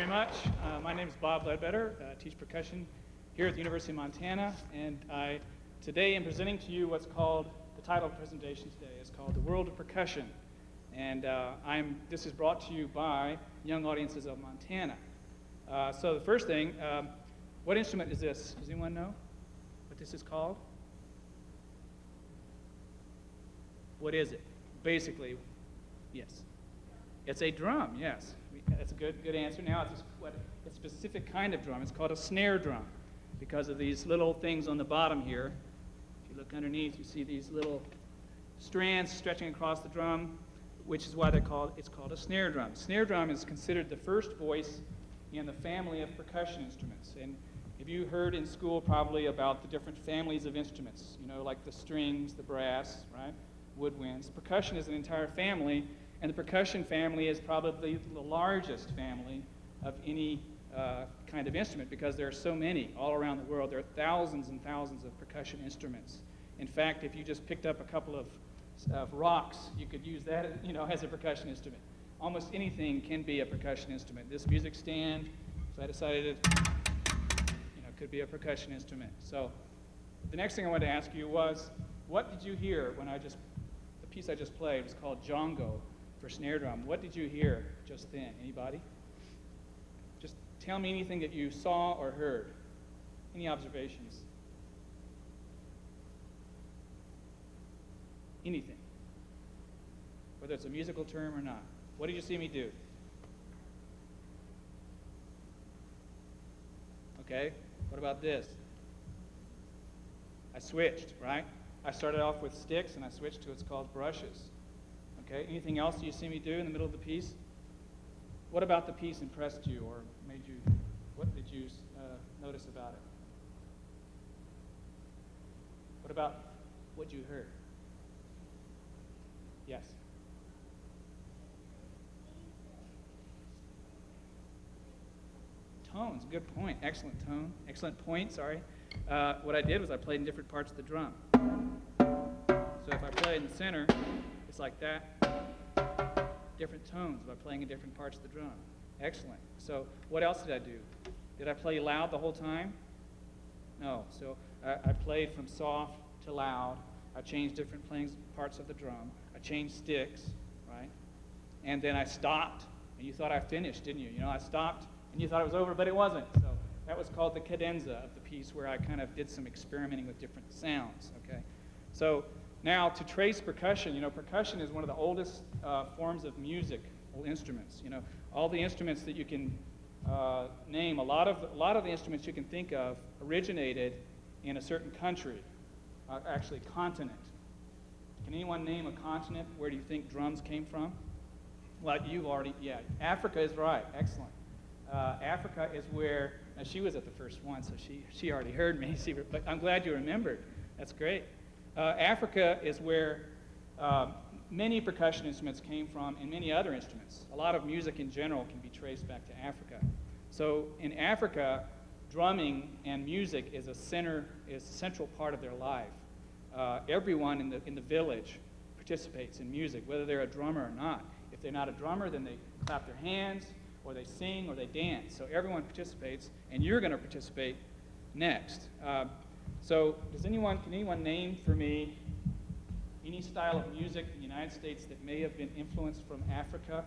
very much. My name is Bob Ledbetter. I teach percussion here at the University of Montana, and I today am presenting to you what's called, the title of the presentation today is called The World of Percussion. And this is brought to you by young audiences of Montana. So the first thing, what instrument is this? Does anyone know what this is called? What is it? Basically, yes. It's a drum, yes. That's a good answer. Now it's a specific kind of drum. It's called a snare drum because of these little things on the bottom here. If you look underneath, you see these little strands stretching across the drum, which is why it's called a snare drum. Snare drum is considered the first voice in the family of percussion instruments. And have you heard in school probably about the different families of instruments, you know, like the strings, the brass, right? Woodwinds. Percussion is an entire family, and the percussion family is probably the largest family of any kind of instrument because there are so many all around the world. There are thousands and thousands of percussion instruments. In fact, if you just picked up a couple of rocks, you could use that, you know, as a percussion instrument. Almost anything can be a percussion instrument. This music stand, if I decided it, you know, could be a percussion instrument. So the next thing I wanted to ask you was, what did you hear when the piece I just played was called Jongo for snare drum. What did you hear just then? Anybody? Just tell me anything that you saw or heard. Any observations? Anything. Whether it's a musical term or not. What did you see me do? Okay. What about this? I switched, right? I started off with sticks and I switched to what's called brushes. Okay, anything else you see me do in the middle of the piece? What about the piece impressed you or what did you notice about it? What about what you heard? Yes? Tones, good point, excellent tone, excellent point, sorry. What I did was I played in different parts of the drum. So if I play in the center, it's like that. Different tones by playing in different parts of the drum. Excellent. So what else did I do? Did I play loud the whole time? No. So I played from soft to loud. I changed different parts of the drum. I changed sticks, right? And then I stopped, and you thought I finished, didn't you? You know, I stopped, and you thought it was over, but it wasn't. So that was called the cadenza of the piece, where I kind of did some experimenting with different sounds, okay? So now, to trace percussion, you know, percussion is one of the oldest forms of music, old instruments. You know, all the instruments that you can name, a lot of the instruments you can think of originated in a certain country, actually continent. Can anyone name a continent where do you think drums came from? Well, yeah, Africa is right, excellent. Africa is where, now she was at the first one, so she already heard me, but I'm glad you remembered. That's great. Africa is where many percussion instruments came from and many other instruments. A lot of music in general can be traced back to Africa. So in Africa, drumming and music is a central part of their life. Everyone in the village participates in music, whether they're a drummer or not. If they're not a drummer, then they clap their hands, or they sing, or they dance. So everyone participates, and you're going to participate next. So can anyone name for me any style of music in the United States that may have been influenced from Africa?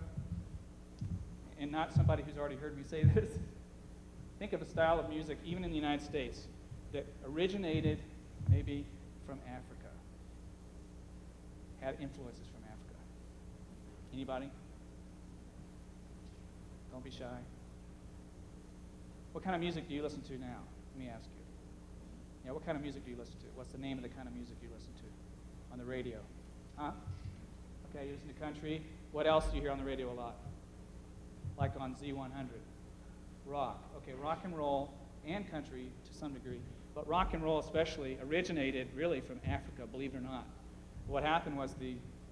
And not somebody who's already heard me say this. Think of a style of music, even in the United States, that originated maybe from Africa, had influences from Africa. Anybody? Don't be shy. What kind of music do you listen to now? Let me ask you. Yeah, what kind of music do you listen to? What's the name of the kind of music you listen to on the radio? Huh? Okay, you listen to country. What else do you hear on the radio a lot? Like on Z100. Rock. Okay, rock and roll and country to some degree. But rock and roll especially originated really from Africa, believe it or not. What happened was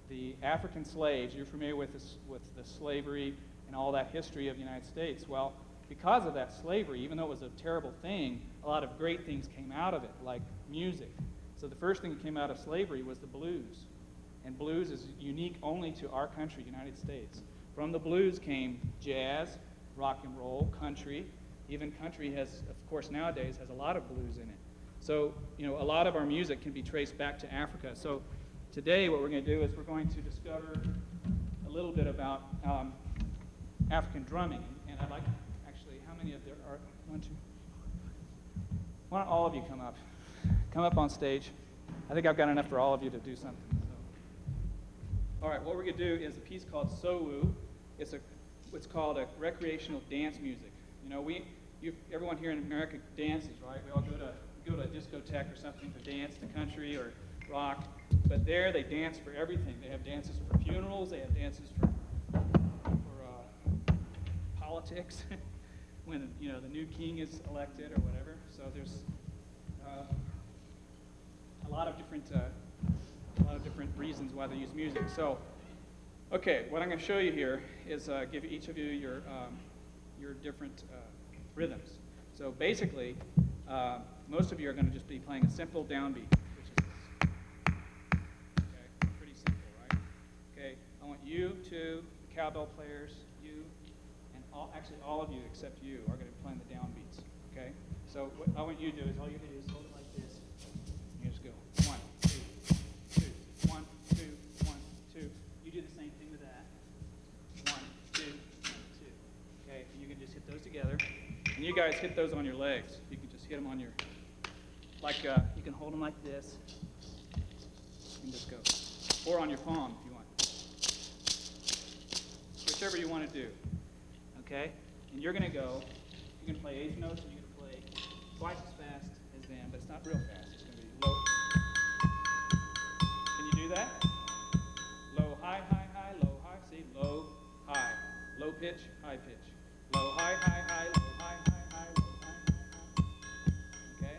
the African slaves, you're familiar with the slavery and all that history of the United States. Well, because of that slavery, even though it was a terrible thing, a lot of great things came out of it, like music. So the first thing that came out of slavery was the blues. And blues is unique only to our country, United States. From the blues came jazz, rock and roll, country. Even country has, of course, nowadays has a lot of blues in it. So, you know, a lot of our music can be traced back to Africa. So today what we're going to do is we're going to discover a little bit about African drumming. And I'd like, actually, how many of there are? One, two. Why don't all of you come up? Come up on stage. I think I've got enough for all of you to do something. So. All right, what we're going to do is a piece called Sowu. It's what's called a recreational dance music. You know, everyone here in America dances, right? We all go to a discotheque or something to dance to country or rock. But there they dance for everything. They have dances for funerals. They have dances for politics, when the new king is elected or whatever. So there's a lot of different reasons why they use music. So, okay, what I'm going to show you here is give each of you your different rhythms. So basically, most of you are going to just be playing a simple downbeat, which is this. Okay, pretty simple, right? Okay, I want you two, the cowbell players, you, and all of you except you are going to be playing the downbeats. Okay, so what I want you to do is all you do is hold it like this. You just go 1, 2, 2, 1, 2, 1, 2. You do the same thing with that. 1, 2, 1, 2. Okay, and you can just hit those together. And you guys hit those on your legs. You can just hit them on your, you can hold them like this. And just go. Or on your palm if you want. Whichever you want to do. Okay? And you're going to go, you can play eighth notes and you can play twice as fast as them, but it's not real fast. It's going to be low. Can you do that? Low, high, high, high, low, high. See? Low, high. Low pitch, high pitch. Low, high, high, high, low, high, high, high, low, high, high, high. Okay?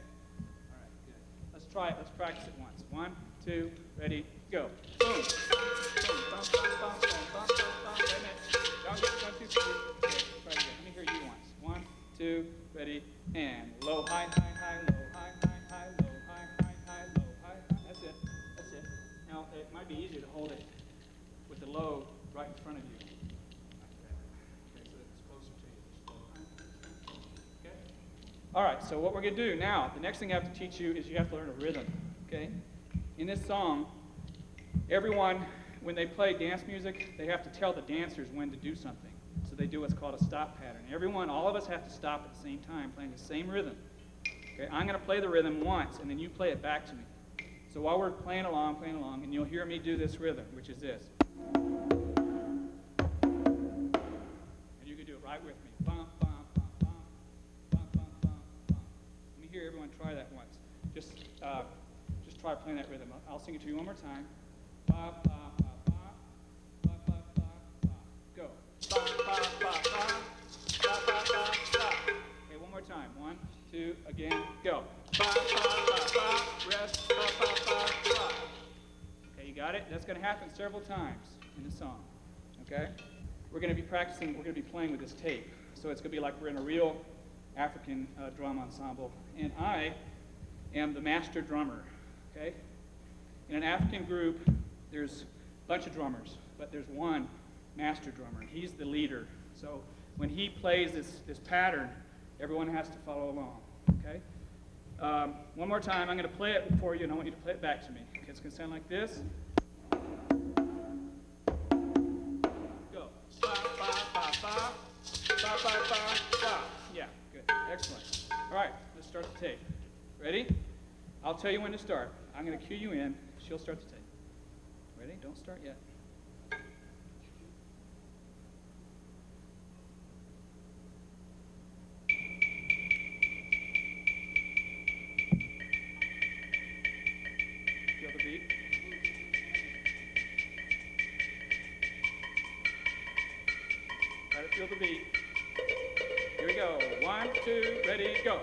All right, good. Let's try it. Let's practice it once. 1, 2, ready, go. Boom. Boom. Bum, bum, bum, bum, bum, bum, bum. Wait a minute. Don't get 1, 2, 3. Okay, try it again. Let me hear you once. 1, 2, ready, and low, high, high, high, low, high, high, high, low, high, high, high, low, high, high. That's it. That's it. Now, it might be easier to hold it with the low right in front of you. All right, so what we're going to do now, the next thing I have to teach you is you have to learn a rhythm, okay? In this song, everyone, when they play dance music, they have to tell the dancers when to do something. So they do what's called a stop pattern. Everyone, all of us have to stop at the same time, playing the same rhythm. Okay, I'm going to play the rhythm once, and then you play it back to me. So while we're playing along, and you'll hear me do this rhythm, which is this. And you can do it right with me. Bum, bum, bum, bum, bum, bum, bum, bum. Let me hear everyone try that once. Just try playing that rhythm. I'll sing it to you one more time. Ba, ba, ba, ba, ba, ba, ba, ba. Go. Ba, ba, ba, ba, ba, ba, ba, ba. Okay, one more time. 1, 2, again, go. Ba, ba, ba, ba, rest, ba, ba, ba, ba. Okay, you got it? That's going to happen several times in the song. Okay? We're going to be practicing, we're going to be playing with this tape. So it's going to be like we're in a real African drum ensemble. And I am the master drummer. Okay? In an African group, there's a bunch of drummers, but there's one master drummer. He's the leader. So when he plays this pattern, everyone has to follow along. Okay? One more time, I'm going to play it for you, and I want you to play it back to me. Okay, it's going to sound like this. Go. Ba, ba, ba, ba. Ba, ba, ba, ba. Yeah, good. Excellent. All right, let's start the tape. Ready? I'll tell you when to start. I'm going to cue you in. She'll start the tape. Ready? Don't start yet. Feel the beat? Try to feel the beat. Here we go. 1, 2, ready, go.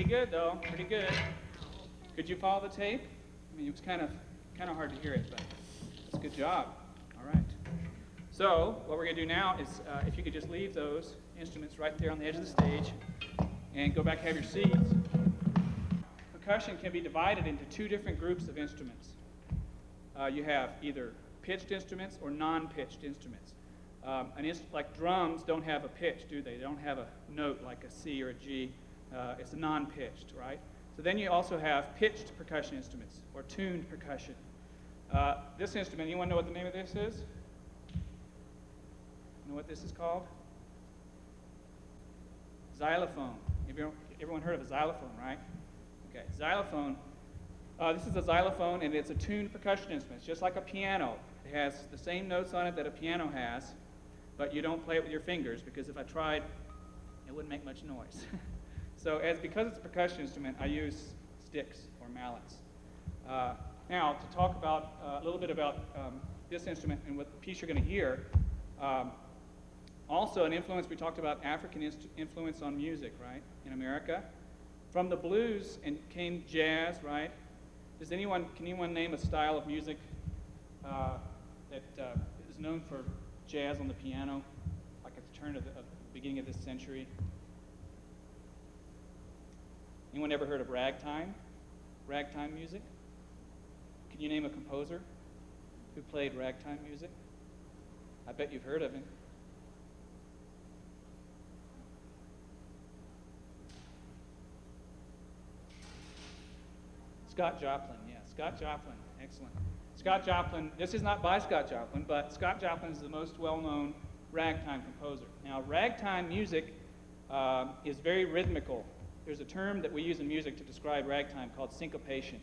Pretty good, though. Pretty good. Could you follow the tape? I mean, it was kind of hard to hear it, but it's a good job. All right. So what we're going to do now is, if you could just leave those instruments right there on the edge of the stage and go back and have your seats. Percussion can be divided into two different groups of instruments. You have either pitched instruments or non-pitched instruments. Like drums don't have a pitch, do they? They don't have a note like a C or a G. It's a non-pitched, right? So then you also have pitched percussion instruments or tuned percussion. This instrument, anyone know what the name of this is? Know what this is called? Xylophone. Everyone heard of a xylophone, right? Okay, xylophone. This is a xylophone, and it's a tuned percussion instrument. It's just like a piano. It has the same notes on it that a piano has, but you don't play it with your fingers, because if I tried, it wouldn't make much noise. So because it's a percussion instrument, I use sticks or mallets. Now, to talk about a little bit about this instrument and what the piece you're going to hear, also an influence, we talked about African influence on music, right, in America. From the blues came jazz, right? Can anyone name a style of music that is known for jazz on the piano, like at the turn of the beginning of this century? Anyone ever heard of ragtime? Ragtime music? Can you name a composer who played ragtime music? I bet you've heard of him. Scott Joplin, yeah, Scott Joplin, excellent. Scott Joplin, this is not by Scott Joplin, but Scott Joplin is the most well-known ragtime composer. Now, ragtime music is very rhythmical. There's a term that we use in music to describe ragtime called syncopation,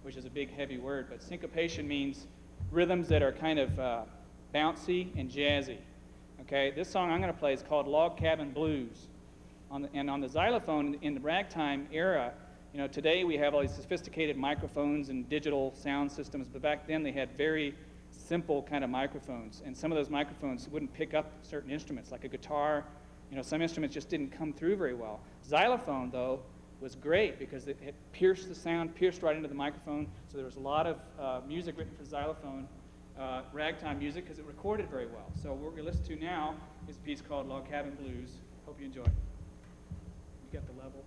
which is a big, heavy word, but syncopation means rhythms that are kind of bouncy and jazzy. Okay, this song I'm going to play is called Log Cabin Blues. And on the xylophone in the ragtime era, today we have all these sophisticated microphones and digital sound systems, but back then they had very simple kind of microphones, and some of those microphones wouldn't pick up certain instruments, like a guitar. Some instruments just didn't come through very well. Xylophone, though, was great because it pierced the sound, pierced right into the microphone, so there was a lot of music written for xylophone, ragtime music, because it recorded very well. So what we're going to listen to now is a piece called Log Cabin Blues. Hope you enjoy it. You got the level?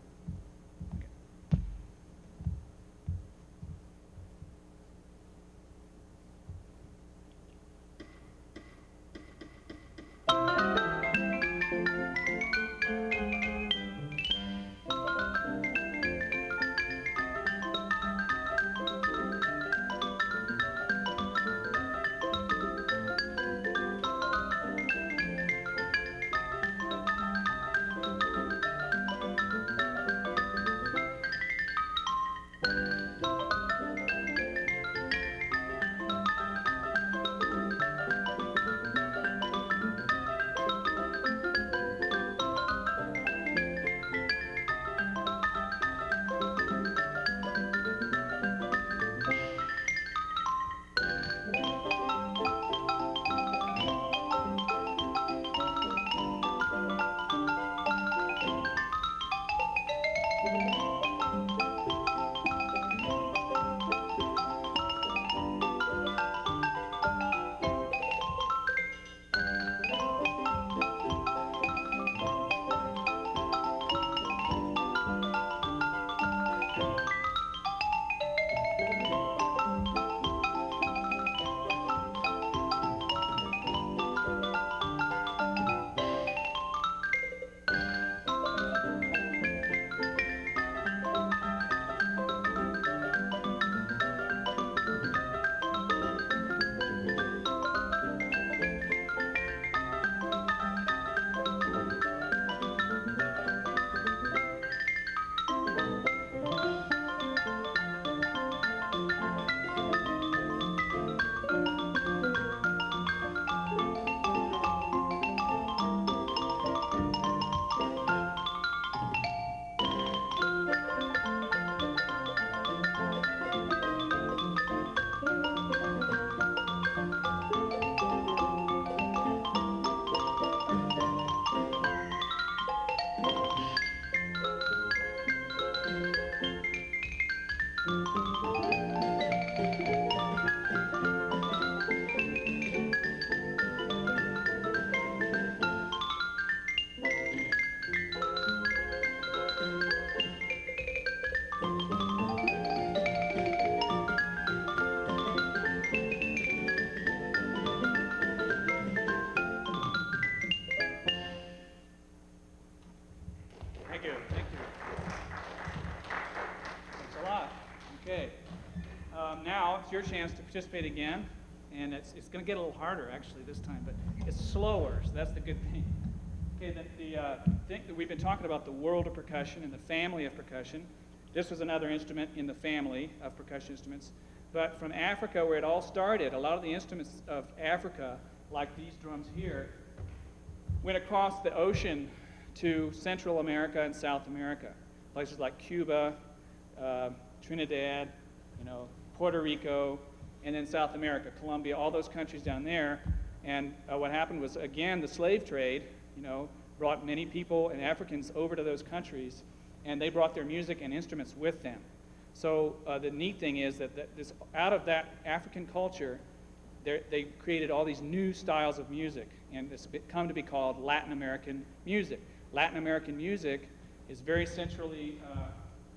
your chance to participate again, and it's going to get a little harder actually this time, but it's slower, so that's the good thing. Okay, the thing that we've been talking about, the world of percussion and the family of percussion. This was another instrument in the family of percussion instruments. But from Africa, where it all started, a lot of the instruments of Africa, like these drums here, went across the ocean to Central America and South America. Places like Cuba, Trinidad, Puerto Rico, and then South America, Colombia, all those countries down there. And what happened was, again, the slave trade, brought many people and Africans over to those countries, and they brought their music and instruments with them. So the neat thing is that out of that African culture, they created all these new styles of music, and it's come to be called Latin American music. Latin American music is very centrally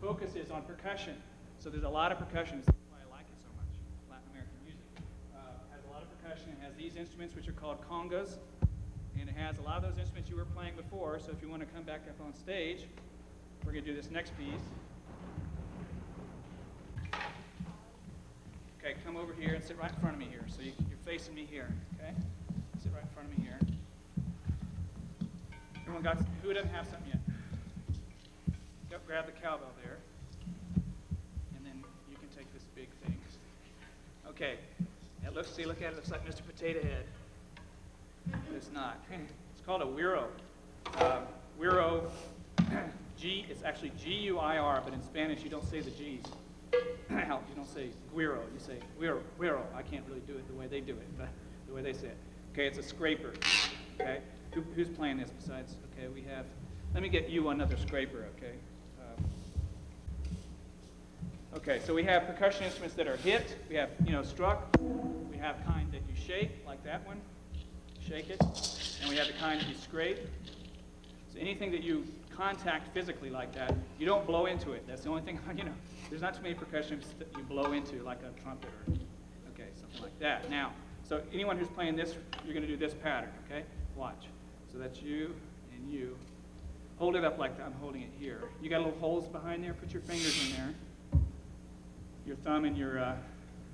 focuses on percussion. So there's a lot of percussion. That's why I like it so much. Latin American music has a lot of percussion. It has these instruments, which are called congas, and it has a lot of those instruments you were playing before. So if you want to come back up on stage, we're going to do this next piece. Okay, come over here and sit right in front of me here. So you're facing me here, okay? Sit right in front of me here. Everyone got, who doesn't have something yet? Go grab the cowbell there. And then you can take this big thing. Okay, look at it, looks like Mr. Potato Head. But it's not. It's called a güiro. Güiro, it's actually G-U-I-R, but in Spanish you don't say the G's. You don't say güiro, you say güiro. I can't really do it the way they do it, but the way they say it. Okay, it's a scraper. Okay, who's playing this besides? Okay, we have. Let me get you another scraper. Okay. Okay, so we have percussion instruments that are hit. We have, struck. We have kind that you shake, like that one. Shake it, and we have the kind that you scrape. So anything that you contact physically like that, you don't blow into it. That's the only thing. There's not too many percussions that you blow into, like a trumpet or, okay, something like that. Now, so anyone who's playing this, you're going to do this pattern, okay? Watch. So that's you and you. Hold it up like that. I'm holding it here. You got little holes behind there. Put your fingers in there. Your thumb and your,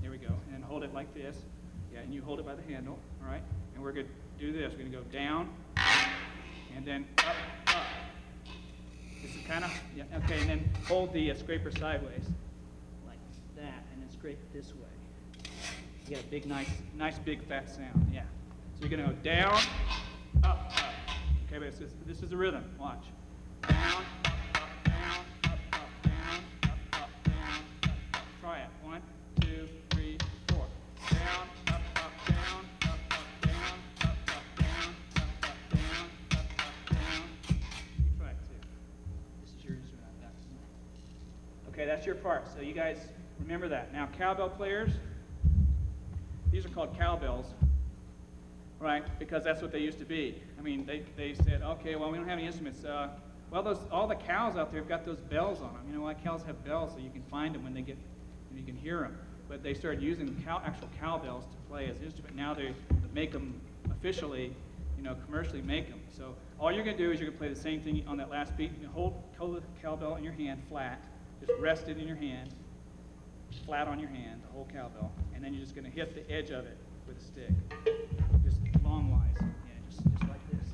there we go. And then hold it like this. Yeah, and you hold it by the handle, all right? And we're going to do this. We're going to go down and then up, up. This is kind of, yeah, okay, and then hold the scraper sideways, like that, and then scrape it this way. You get a big, nice big fat sound, yeah. So you're going to go down, up, up. Okay, but this is the rhythm, watch. Down, up, down, up, down, up, down, up. Try it. 1, 2, 3, 4. Down, up, down, up, down, up, down, up, down, up, down. You try it too. This is your instrument. Okay, that's your part. So you guys remember that. Now, cowbell players, these are called cowbells, right? Because that's what they used to be. I mean, they said, okay, well, we don't have any instruments. All the cows out there have got those bells on them. You know why cows have bells? So you can find them when you can hear them. But they started using actual cowbells to play as an instrument. Now they make them officially, commercially make them. So all you're going to do is you're going to play the same thing on that last beat. You hold the cowbell in your hand flat. Just rest it in your hand, flat on your hand, the whole cowbell. And then you're just going to hit the edge of it with a stick. Just longwise. Yeah, just like this.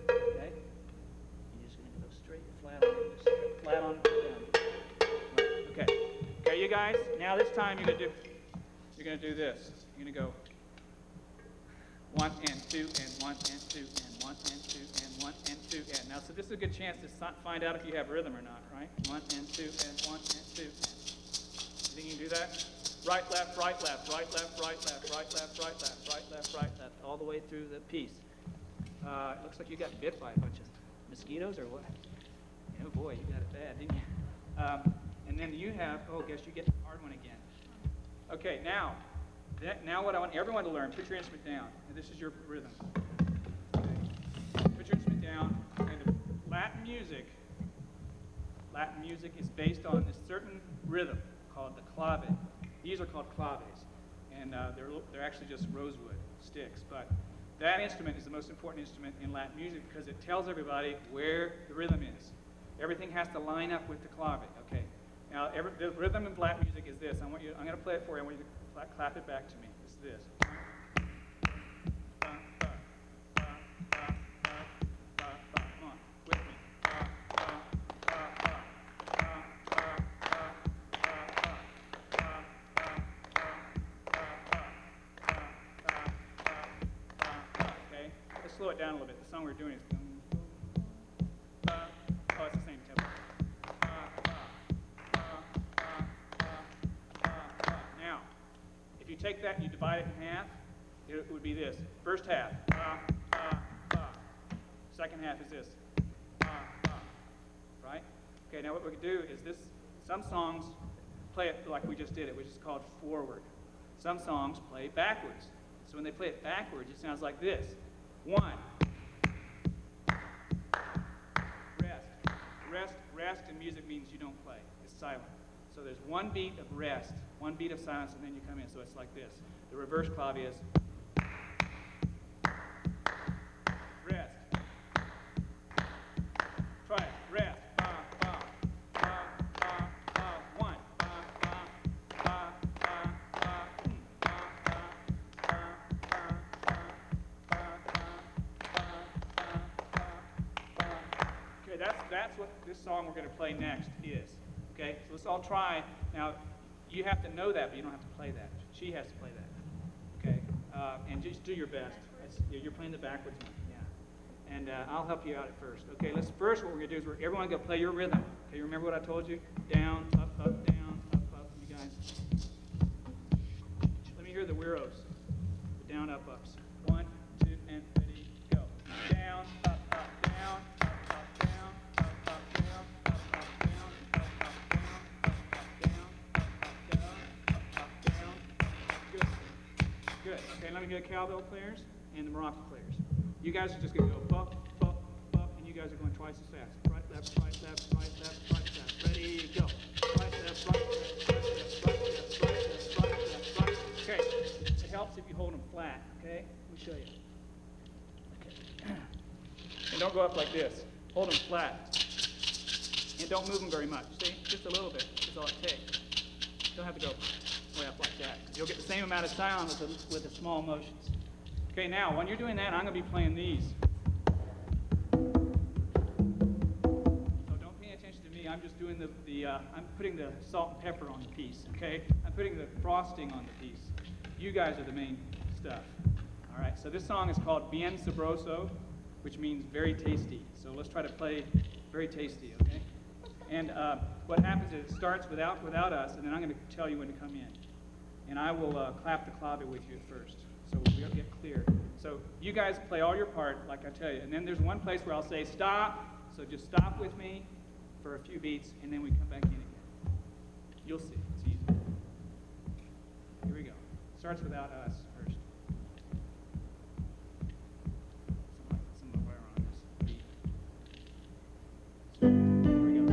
Okay? You're just going to go straight flat on it. Just flat on it. Okay. Okay, you guys, now this time you're going to do this. You're going to go 1 and 2 and 1 and 2 and 1 and 2 and 1 and 2 and. Now, so this is a good chance to find out if you have rhythm or not, right? 1 and 2 and 1 and 2 and. You think you can do that? Right, left, right, left, right, left, right, left, right, left, right, left, right, left, right, left, all the way through the piece. It looks like you got bit by a bunch of mosquitoes or what? Oh boy, you got it bad, didn't you? And then you have, guess you get the hard one again. Okay, now what I want everyone to learn, put your instrument down. And this is your rhythm. Okay. Put your instrument down. And Latin music is based on this certain rhythm called the clave. These are called claves. And they're actually just rosewood sticks. But that instrument is the most important instrument in Latin music because it tells everybody where the rhythm is. Everything has to line up with the clave. Okay. Now, the rhythm in flat music is this. I'm going to play it for you. I want you to clap it back to me. It's this. Come on, with me. Okay, let's slow it down a little bit. The song we're doing is. Oh, it's the same tempo. Now, if you take that and you divide it in half, it would be this. First half, second half is this, right? Okay, now what we can do is this, some songs play it like we just did it, which is called forward. Some songs play backwards. So when they play it backwards, it sounds like this. 1. Rest in music means you don't play. It's silent. So there's one beat of rest, one beat of silence, and then you come in. So it's like this. The reverse clave is rest. Try it. Rest. Ba, ba, ba, ba, ba. 1. Ba, ba, ba, ba, ba, ba, Okay, that's what this song we're going to play next is. Okay, so let's all try. Now, you have to know that, but you don't have to play that. She has to play that. Okay, and just do your best. You're playing the backwards one. Yeah, and I'll help you out at first. Okay, what we're going to do is everyone going to play your rhythm. Okay, you remember what I told you? Down, up, down, up. You guys, let me hear the whirros. The down, up, ups. 1, 2, and ready, go. Down, up, down. Good. Okay, let me get cowbell players and the maraca players. You guys are just going to go bup, bup, bup, and you guys are going twice as fast. Right, left, right, left, right, left, right, left. Ready, go. Right, left, right, left, right, left, right, left, right, left, right, left, right. Okay. It helps if you hold them flat. Okay. Let me show you. Okay. And don't go up like this. Hold them flat. And don't move them very much. See? Just a little bit is all it takes. You don't have to go way up like that. You'll get the same amount of sound with the small motions. Okay, now, when you're doing that, I'm going to be playing these. So don't pay attention to me. I'm just doing I'm putting the salt and pepper on the piece, okay? I'm putting the frosting on the piece. You guys are the main stuff. All right, so this song is called Bien Sabroso, which means very tasty. So let's try to play very tasty, okay? And what happens is it starts without us, and then I'm going to tell you when to come in. And I will clap the clave with you at first, so we'll get clear. So you guys play all your part, like I tell you. And then there's one place where I'll say stop, so just stop with me for a few beats, and then we come back in again. You'll see. It's easy. Here we go. Starts without us first. Some of our on this beat. So, here we go.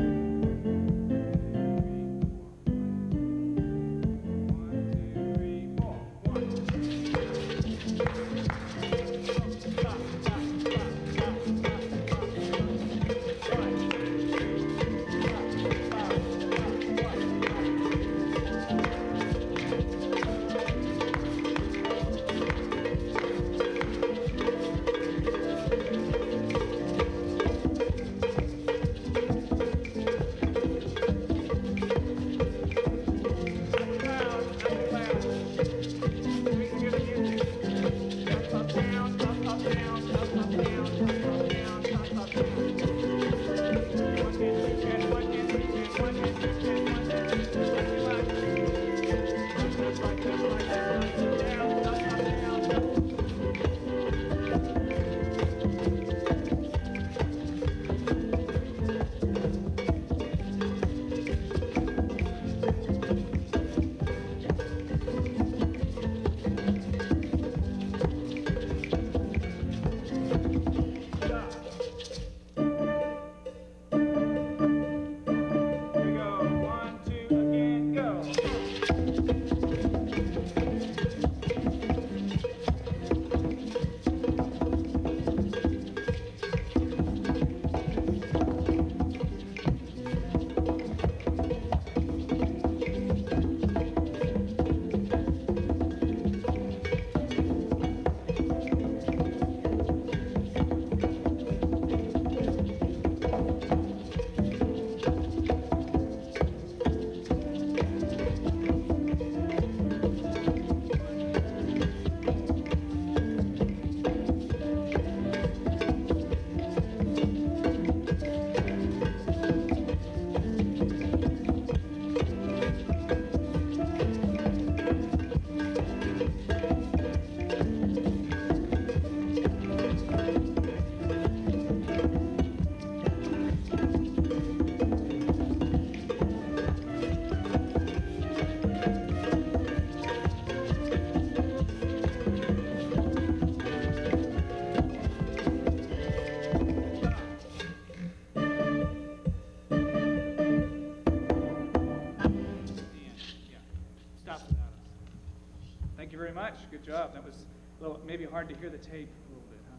Good job. That was a little, maybe hard to hear the tape a little bit, huh?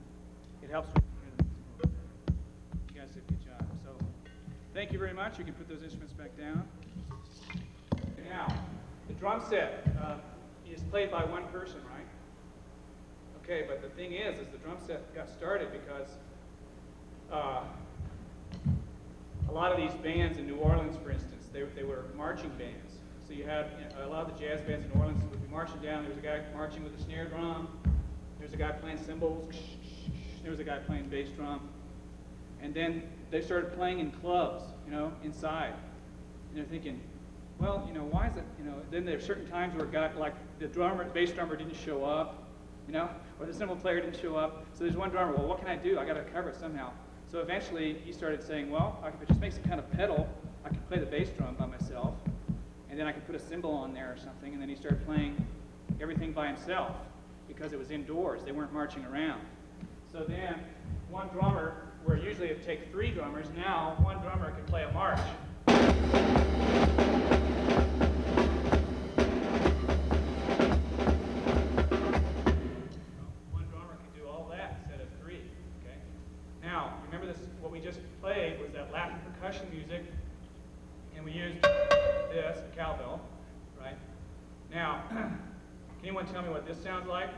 It helps when you hear the music a little bit. You guys did a good job. So thank you very much. You can put those instruments back down. Now, the drum set is played by one person, right? Okay, but the thing is the drum set got started because a lot of these bands in New Orleans, for instance, they were marching bands. So you had a lot of the jazz bands in New Orleans would be marching down. There was a guy marching with a snare drum. There was a guy playing cymbals. There was a guy playing bass drum. And then they started playing in clubs, inside. And they're thinking, well, why is it, then there's certain times where a guy, like the bass drummer didn't show up, or the cymbal player didn't show up. So there's one drummer, well, what can I do? I got to cover it somehow. So eventually he started saying, well, if I just make some kind of pedal, I can play the bass drum by myself, and then I could put a cymbal on there or something, and then he started playing everything by himself because it was indoors. They weren't marching around. So then one drummer, where usually it would take 3 drummers, now one drummer can play a march. One drummer can do all that instead of 3, okay? Now, remember this, what we just played was that Latin percussion music, and we used this, a cowbell, right? Now, can anyone tell me what this sounds like?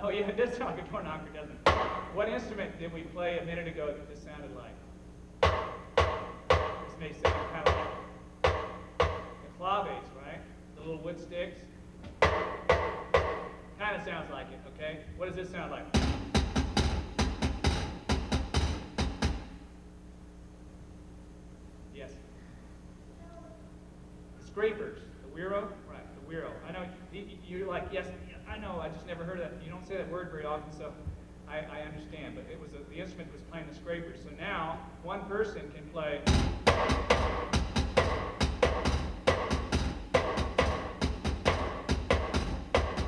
Oh yeah, it does sound like a door knocker, doesn't it? What instrument did we play a minute ago that this sounded like? This may sound kind of like the claves, right? The little wood sticks. Kind of sounds like it, okay? What does this sound like? Yes. The scrapers, the whirro, right? The whirro. I know you're like, yes. I know, I just never heard of that. You don't say that word very often, so I understand. But it was the instrument was playing the scrapers. So now, one person can play.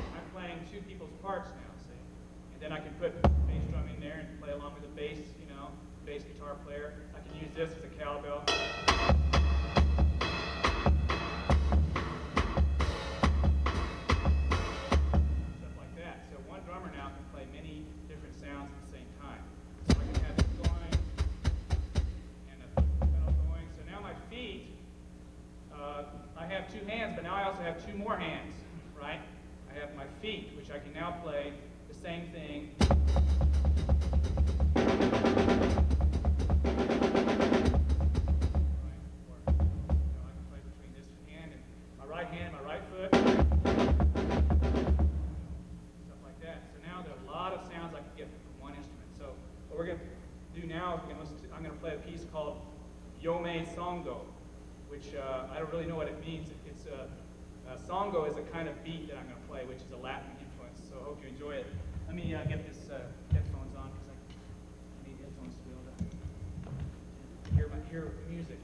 I'm playing 2 people's parts now, see? And then I can put bass drum in there and play along with the bass, bass guitar player. I can use this as a cowbell. I have 2 hands, but now I also have 2 more hands, right? I have my feet, which I can now play the same thing. Right? Or, I can play between this hand and my right foot. Stuff like that. So now there are a lot of sounds I can get from one instrument. So what we're going to do now is I'm going to play a piece called Yome Songo, which I don't really know what it means. It's songo is a kind of beat that I'm going to play, which is a Latin influence. So I hope you enjoy it. Let me get this headphones on because I need headphones to be able to hear music.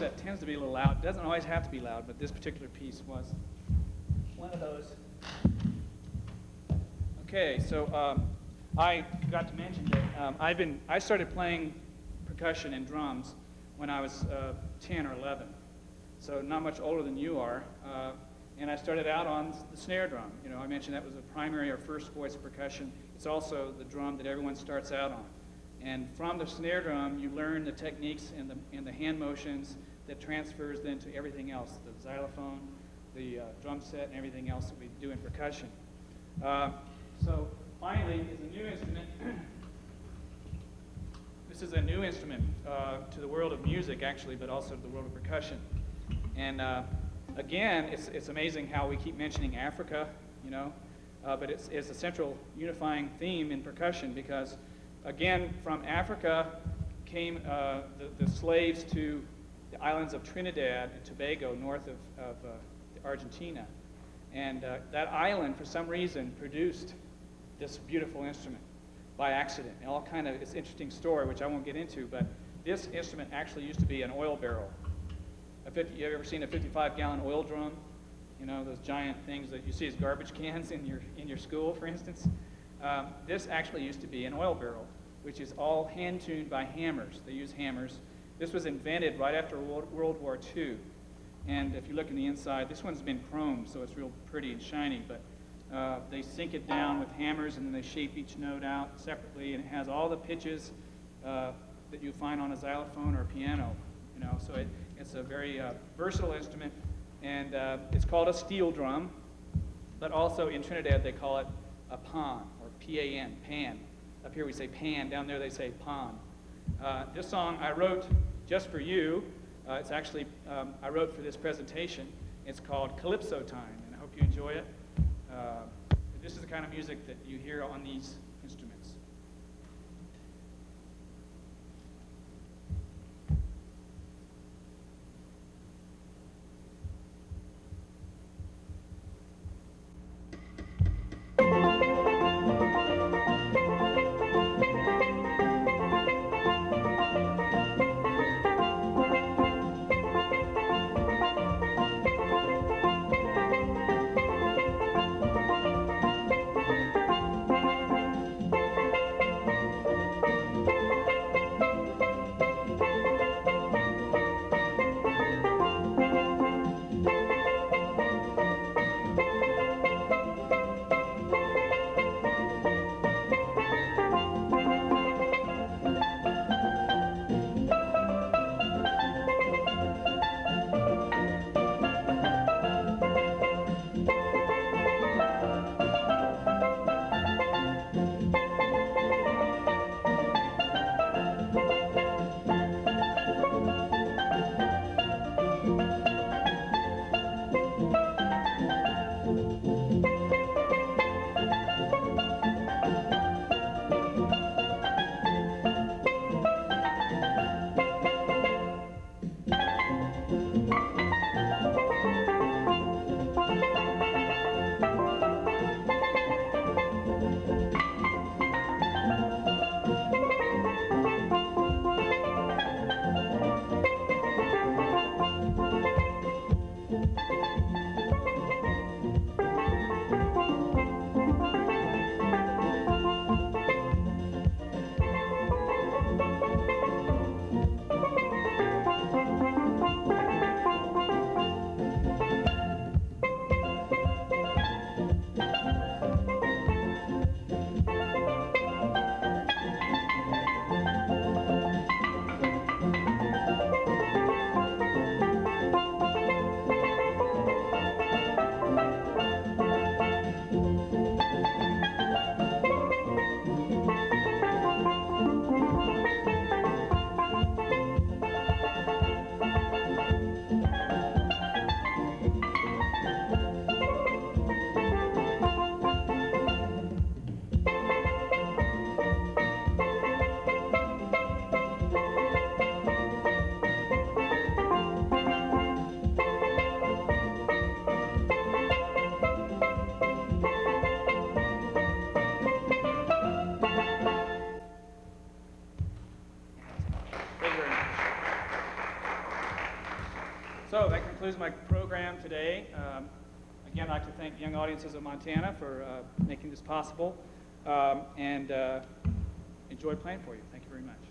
set tends to be a little loud. It doesn't always have to be loud, but this particular piece was one of those. Okay, so I forgot to mention that I started playing percussion and drums when I was 10 or 11, so not much older than you are. And I started out on the snare drum. You know, I mentioned that was a primary or first voice percussion. It's also the drum that everyone starts out on. And from the snare drum, you learn the techniques and the hand motions that transfers then to everything else, the xylophone, the drum set, and everything else that we do in percussion. So finally is a new instrument. This is a new instrument to the world of music, actually, but also to the world of percussion. And again, it's amazing how we keep mentioning Africa, you know, but it's a central unifying theme in percussion because, again, from Africa came the slaves to the islands of Trinidad and Tobago, north of Argentina. And that island, for some reason, produced this beautiful instrument by accident. And it's an interesting story, which I won't get into, but this instrument actually used to be an oil barrel. You ever seen a 55-gallon oil drum? You know, those giant things that you see as garbage cans in your school, for instance? This actually used to be an oil barrel, which is all hand-tuned by hammers. They use hammers. This was invented right after World War II. And if you look in the inside, this one's been chromed, so it's real pretty and shiny, but they sink it down with hammers, and then they shape each note out separately, and it has all the pitches that you find on a xylophone or a piano. You know, so it's a very versatile instrument, and it's called a steel drum, but also in Trinidad they call it a pan, or P-A-N, pan. Up here we say pan, down there they say pan. This song I wrote just for you. It's actually, I wrote for this presentation. It's called Calypso Time, and I hope you enjoy it. This is the kind of music that you hear on these instruments. concludes my program today. Again, I'd like to thank young audiences of Montana for making this possible, and enjoy playing for you. Thank you very much.